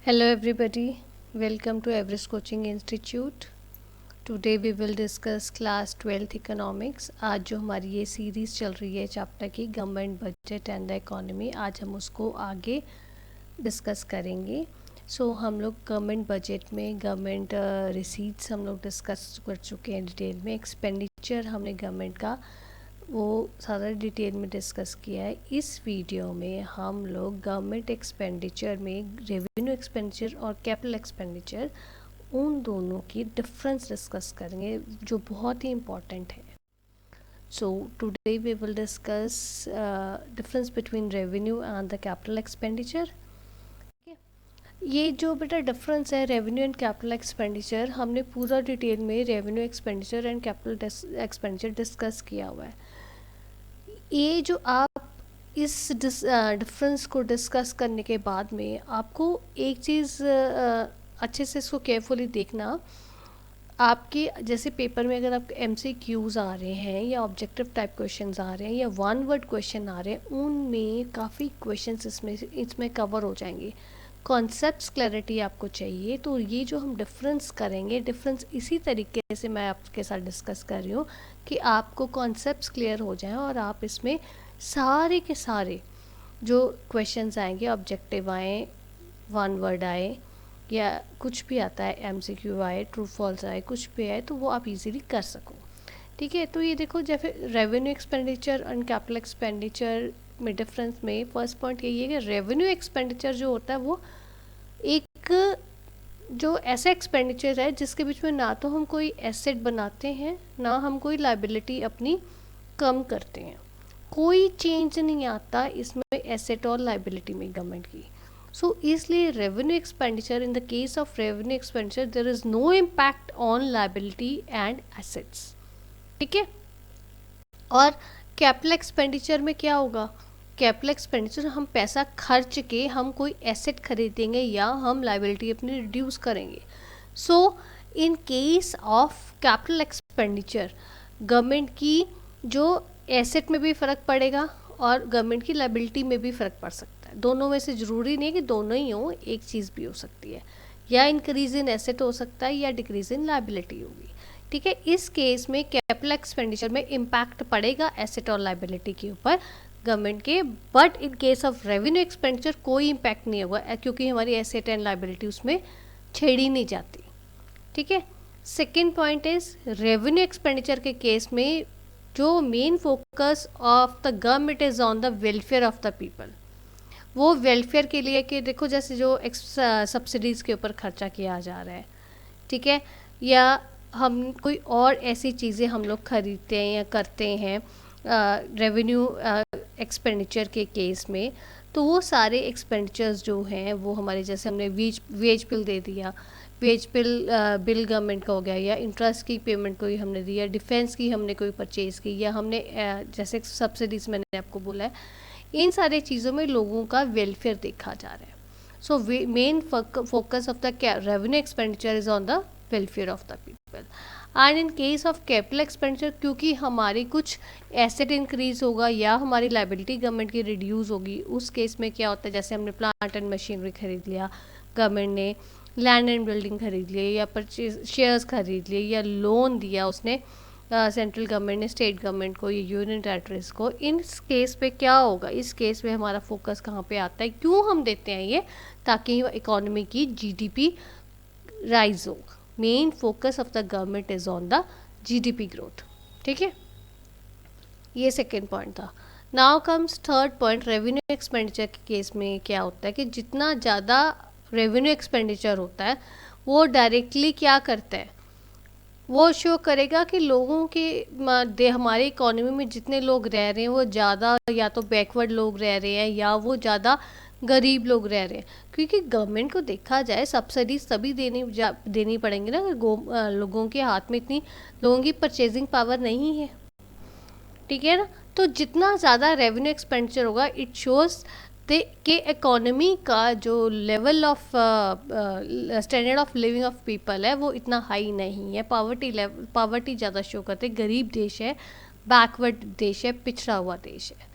Hello everybody, welcome to Everest Coaching Institute. Today we will discuss class 12th economics. आज जो हमारी ये series चल रही है चैप्टर की government budget and the economy, आज हम उसको आगे डिस्कस करेंगे. हम लोग गवर्नमेंट बजट में गवर्नमेंट रिसीट्स हम लोग डिस्कस कर चुके हैं डिटेल में. एक्सपेंडिचर हमने गवर्नमेंट का वो सारा डिटेल में डिस्कस किया है. इस वीडियो में हम लोग गवर्नमेंट एक्सपेंडिचर में रेवेन्यू एक्सपेंडिचर और कैपिटल एक्सपेंडिचर उन दोनों की डिफरेंस डिस्कस करेंगे जो बहुत ही इम्पॉर्टेंट है. Today we will discuss difference between revenue and the capital expenditure. ये जो बेटा डिफरेंस है रेवेन्यू एंड कैपिटल एक्सपेंडिचर, हमने पूरा डिटेल में revenue expenditure and capital expenditure discuss किया हुआ है. ये जो आप इस डिफरेंस को डिस्कस करने के बाद में आपको एक चीज़ अच्छे से इसको केयरफुली देखना. आपके जैसे पेपर में अगर आपके MCQs आ रहे हैं या ऑब्जेक्टिव टाइप क्वेश्चंस आ रहे हैं या वन वर्ड क्वेश्चन आ रहे हैं, उनमें काफ़ी क्वेश्चंस इसमें कवर हो जाएंगे. कॉन्सेप्ट्स क्लैरिटी आपको चाहिए, तो ये जो हम डिफरेंस करेंगे, डिफरेंस इसी तरीके से मैं आपके साथ डिस्कस कर रही हूँ कि आपको कॉन्सेप्ट्स क्लियर हो जाएं और आप इसमें सारे के सारे जो क्वेश्चंस आएंगे, ऑब्जेक्टिव आए, वन वर्ड आए या कुछ भी आता है, MCQ आए, ट्रू फॉल्स आए, कुछ भी आए, तो वो आप इजीली कर सको. ठीक है. तो ये देखो, जैसे revenue expenditure and capital expenditure में डिफरेंस में फर्स्ट पॉइंट यही है कि रेवेन्यू एक्सपेंडिचर जो होता है वो एक जो ऐसा एक्सपेंडिचर है जिसके बीच में ना तो हम कोई एसेट बनाते हैं ना हम कोई लायबिलिटी अपनी कम करते हैं. कोई चेंज नहीं आता इसमें एसेट और लायबिलिटी में गवर्नमेंट की. इसलिए revenue expenditure, in the case of revenue expenditure there is no impact on liability and assets. ठीक है. और कैपिटल एक्सपेंडिचर में क्या होगा? कैपिटल एक्सपेंडिचर हम पैसा खर्च के हम कोई एसेट खरीदेंगे या हम लायबिलिटी अपनी रिड्यूस करेंगे. In case of capital expenditure government की जो एसेट में भी फ़र्क पड़ेगा और गवर्नमेंट की लायबिलिटी में भी फ़र्क पड़ सकता है. दोनों में से ज़रूरी नहीं है कि दोनों ही हो, एक चीज़ भी हो सकती है. या इंक्रीज इन एसेट हो सकता है या डिक्रीज इन लायबिलिटी होगी. ठीक है. इस केस में कैपिटल एक्सपेंडिचर में इम्पैक्ट पड़ेगा एसेट और लायबिलिटी के ऊपर गवर्नमेंट के, but in case of revenue expenditure कोई इम्पैक्ट नहीं होगा क्योंकि हमारी एसेट एंड लायबिलिटी उसमें छेड़ी नहीं जाती. ठीक है. Second point is revenue expenditure के केस में जो main focus of the government is on the welfare of the people. वो वेलफेयर के लिए कि देखो जैसे जो सब्सिडीज़ के ऊपर खर्चा किया जा रहा है, ठीक है, या हम कोई और ऐसी चीज़ें हम लोग खरीदते हैं या करते हैं रेवेन्यू एक्सपेंडिचर के केस में, तो वो सारे एक्सपेंडिचर्स जो हैं वो हमारे, जैसे हमने वेज बिल दे दिया, वेज बिल गवर्नमेंट का हो गया, या इंटरेस्ट की पेमेंट कोई हमने दिया, डिफेंस की हमने कोई परचेज़ की, या हमने जैसे सब्सिडीज़ मैंने आपको बोला है, इन सारे चीज़ों में लोगों का वेलफेयर देखा जा रहा है. Main focus of the revenue expenditure is on the welfare of the people. And in case of capital expenditure, क्योंकि हमारी कुछ एसेट इंक्रीज होगा या हमारी लायबिलिटी गवर्नमेंट की रिड्यूस होगी, उस केस में क्या होता है, जैसे हमने प्लांट एंड मशीनरी खरीद लिया, गवर्नमेंट ने लैंड एंड बिल्डिंग खरीद लिए, या परचेज शेयर्स खरीद लिए, या लोन दिया उसने सेंट्रल गवर्नमेंट ने स्टेट गवर्नमेंट को या यूनियन टेरिटरीज को, इन केस पे क्या होगा? इस केस में हमारा फोकस कहाँ पे आता है? क्यों हम देते हैं ये? ताकि इकोनॉमी की GDP राइज हो. Main focus of the government is on the GDP growth. ठीक है. ये सेकेंड पॉइंट था. Now comes third point. Revenue expenditure के केस में क्या होता है कि जितना ज़्यादा रेवेन्यू एक्सपेंडिचर होता है वो डायरेक्टली क्या करता है, वो शो करेगा कि लोगों के हमारे इकोनॉमी में जितने लोग रह रहे हैं वो ज़्यादा या तो बैकवर्ड लोग रह रहे हैं या वो ज़्यादा गरीब लोग रह रहे हैं. क्योंकि गवर्नमेंट को देखा जाए सब्सिडीज तभी देनी पड़ेंगी ना, लोगों के हाथ में इतनी लोगों की परचेजिंग पावर नहीं है. ठीक है ना. तो जितना ज़्यादा रेवेन्यू एक्सपेंडिचर होगा, इट शोज कि इकोनॉमी का जो level of standard of living of people है वो इतना हाई नहीं है. पावर्टी ज़्यादा शो करते, गरीब देश है, बैकवर्ड देश है, पिछड़ा हुआ देश है.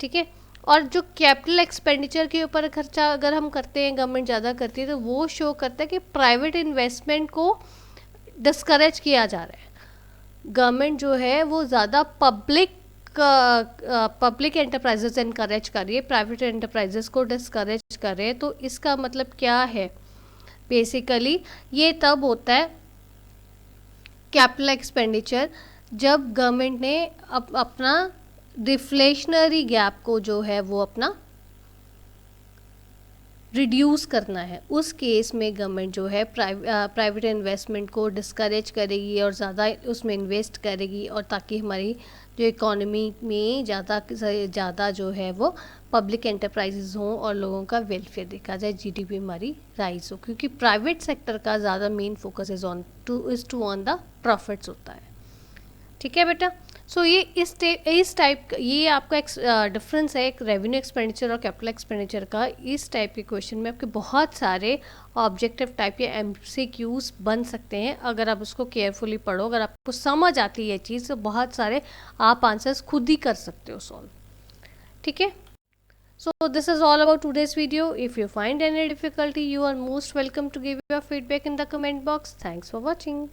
ठीक है. और जो कैपिटल एक्सपेंडिचर के ऊपर खर्चा अगर हम करते हैं, गवर्नमेंट ज़्यादा करती है, तो वो शो करता है कि प्राइवेट इन्वेस्टमेंट को डिस्करेज किया जा रहा है। गवर्नमेंट जो है वो ज़्यादा पब्लिक एंटरप्राइजेस इनकरेज कर रही है, प्राइवेट एंटरप्राइजेस को डिस्करेज कर रहे हैं। तो इसका मतलब क्या है, बेसिकली ये तब होता है कैपिटल एक्सपेंडिचर जब गवर्नमेंट ने अपना डिफ्लेशनरी गैप को जो है वो अपना रिड्यूस करना है। उस केस में गवर्नमेंट जो है प्राइवेट इन्वेस्टमेंट को डिस्करेज करेगी और ज़्यादा उसमें इन्वेस्ट करेगी, और ताकि हमारी जो इकोनॉमी में ज़्यादा से ज़्यादा जो है वो पब्लिक एंटरप्राइजेज हों और लोगों का वेलफेयर देखा जाए, जीडीपी हमारी राइज हो, क्योंकि प्राइवेट सेक्टर का ज़्यादा main focus is on the profits होता है। ठीक है बेटा। सो ये इस टाइप ये आपका डिफरेंस है एक रेवेन्यू एक्सपेंडिचर और कैपिटल एक्सपेंडिचर का। इस टाइप के क्वेश्चन में आपके बहुत सारे ऑब्जेक्टिव टाइप या एमसीक्यूज बन सकते हैं अगर आप उसको केयरफुली पढ़ो। अगर आपको समझ आती है ये चीज़ तो बहुत सारे आप आंसर्स खुद ही कर सकते हो सॉल्व। ठीक है। So this is all about today's video. If you find any difficulty, you are most welcome to give your feedback in the comment box. Thanks for watching.